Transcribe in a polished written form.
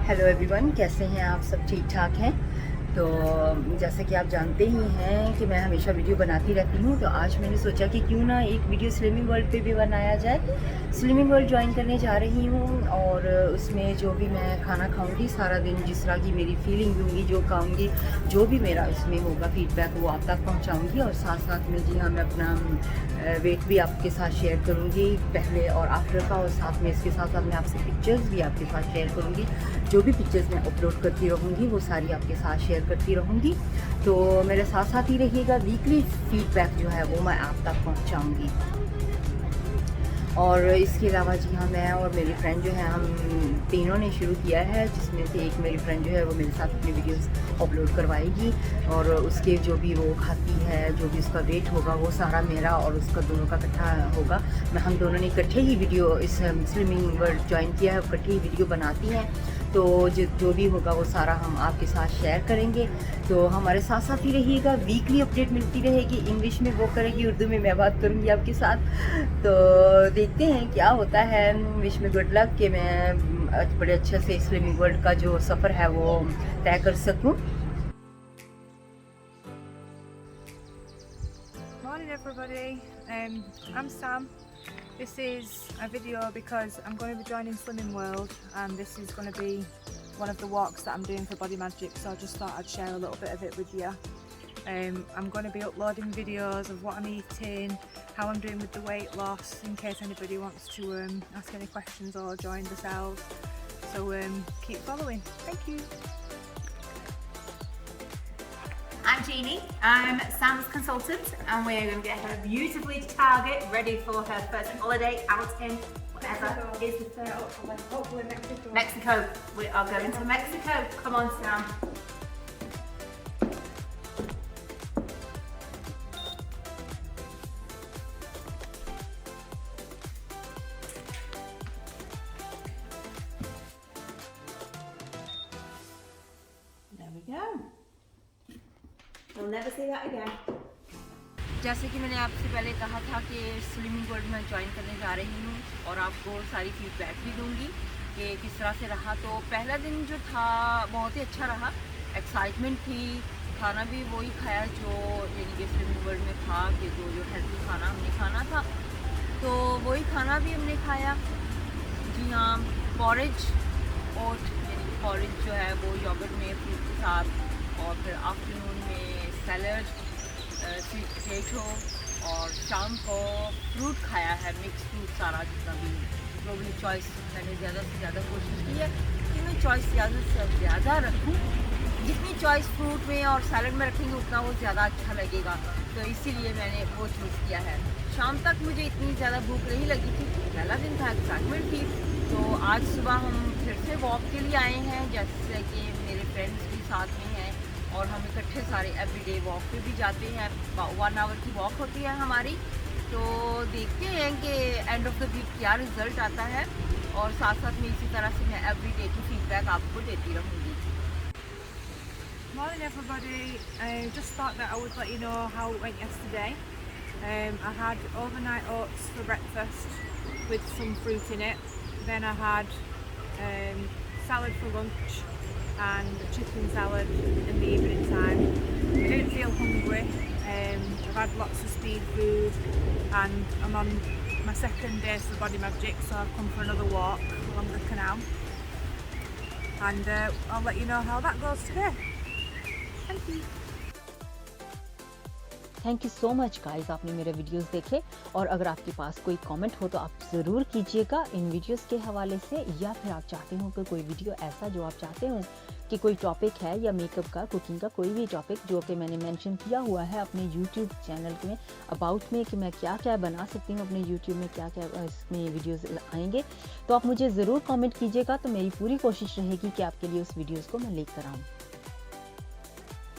Hello everyone, कैसे हैं आप? सब ठीक ठाक हैं? तो जैसे कि आप जानते ही हैं कि मैं हमेशा वीडियो बनाती रहती हूँ, तो आज मैंने सोचा कि क्यों ना एक वीडियो स्लिमिंग वर्ल्ड पे भी बनाया जाए। स्लिमिंग वर्ल्ड ज्वाइन करने जा रही हूँ और उसमें जो भी मैं खाना खाऊंगी सारा दिन, जिस तरह की मेरी फीलिंग होंगी, जो खाऊंगी, जो भी मेरा इसमें होगा फीडबैक, वो आप तक पहुँचाऊँगी। और साथ साथ में जी हाँ, मैं अपना वेट भी आपके साथ शेयर करूँगी, पहले और आफ्टर का, और साथ में इसके साथ साथ मैं आपसे पिक्चर्स भी आपके साथ शेयर करूँगी। जो भी पिक्चर्स मैं अपलोड करती रहूँगी वो सारी आपके साथ शेयर करती रहूँगी। तो मेरे साथ साथ ही रहिएगा, वीकली फीडबैक जो है वो मैं आप तक पहुँचाऊँगी। और इसके अलावा जी हाँ, मैं और मेरी फ्रेंड जो है, हम तीनों ने शुरू किया है, जिसमें से एक मेरी फ्रेंड जो है वो मेरे साथ अपनी वीडियोस अपलोड करवाएगी, और उसके जो भी वो खाती है, जो भी उसका वेट होगा, वो सारा मेरा और उसका दोनों का इकट्ठा होगा। मैं हम दोनों ने इकट्ठे ही वीडियो, इस स्लिमिंग वर्ल्ड ज्वाइन किया है, इकट्ठे ही वीडियो बनाती हैं। तो जो भी होगा वो सारा हम आपके साथ शेयर करेंगे। तो हमारे साथ साथ ही रहिएगा, वीकली अपडेट मिलती रहेगी। इंग्लिश में वो करेगी, उर्दू में मैं बात करूँगी आपके साथ। तो देखते हैं क्या होता है। विश में गुड लक कि मैं बड़े अच्छे से स्लिमिंग वर्ल्ड का जो सफ़र है वो तय कर सकूँ। Morning everybody, I'm Sam. This is a video because I'm going to be joining Slimming World, and this is going to be one of the walks that I'm doing for Body Magic, so I just thought I'd share a little bit of it with you. I'm going to be uploading videos of what I'm eating, how I'm doing with the weight loss, in case anybody wants to ask any questions or join themselves. So keep following. Thank you. I'm Jeannie, I'm Sam's consultant, and we're going to get her beautifully to Target, ready for her first holiday, outing, whatever is the first. Hopefully Mexico. Mexico, we are going to Mexico. Come on, Sam. There we go. We'll never see that again. जैसे कि मैंने आपसे पहले कहा था कि slimming world में join करने जा रही हूँ, और आपको सारी फीडबैक भी दूंगी कि किस तरह से रहा। तो पहला दिन जो था बहुत ही अच्छा रहा, एक्साइटमेंट थी, खाना भी वही खाया जो यानी कि स्लिमिंग वर्ल्ड में था, कि जो हेल्थी खाना हमने खाना था, तो वही खाना भी हमने खाया। जी हाँ, पॉरेज, ओट यानी कि पॉरेज जो है वो योगर्ट में फ्रूट के साथ, और फिर आफ्टरनून में सैलड, स्वीट पोटैटो, और शाम को फ्रूट खाया है, मिक्स फ्रूट सारा जितना भी। जो भी चॉइस मैंने ज़्यादा से ज़्यादा कोशिश की है कि मैं चॉइस ज़्यादा से ज़्यादा रखूँ। जितनी चॉइस फ्रूट में और सैलड में रखेंगे उतना वो ज़्यादा अच्छा लगेगा, तो इसीलिए मैंने वो चूज़ किया है। शाम तक मुझे इतनी ज़्यादा भूख नहीं लगी थी, पहला दिन था, एक्साइटमेंट थी। तो आज सुबह हम फिर से वॉक के लिए आए हैं, जैसे कि मेरे फ्रेंड्स भी साथ में हैं, और हम इकट्ठे सारे एवरीडे वॉक पे भी जाते हैं। 1 आवर की वॉक होती है हमारी। तो देखते हैं कि एंड ऑफ द वीक क्या रिज़ल्ट आता है, और साथ साथ में इसी तरह से मैं एवरीडे की फीडबैक आपको देती रहूँगी। Morning everybody, just thought that I would let you know how it went yesterday. I had overnight oats for breakfast with some fruit in it, then I had salad for lunch and a chicken salad in the evening time. I didn't feel hungry, I've had lots of speed food, and I'm on my second day for Body Magic, so I've come for another walk along the canal, and I'll let you know how that goes today. Thank you. Thank you so much guys, आपने मेरे videos देखे, और अगर आपके पास कोई comment हो तो आप ज़रूर कीजिएगा इन वीडियोस के हवाले से, या फिर आप चाहते हो कि कोई वीडियो ऐसा जो आप चाहते हो कि कोई टॉपिक है, या मेकअप का, कुकिंग का, कोई भी टॉपिक जो कि मैंने मेंशन किया हुआ है अपने यूट्यूब चैनल में अबाउट में, कि मैं क्या क्या बना सकती हूँ अपने यूट्यूब में, क्या क्या इसमें वीडियोस आएंगे, तो आप मुझे ज़रूर कमेंट कीजिएगा। तो मेरी पूरी कोशिश रहेगी कि आपके लिए उस वीडियोज़ को मैं लेकर आऊँ।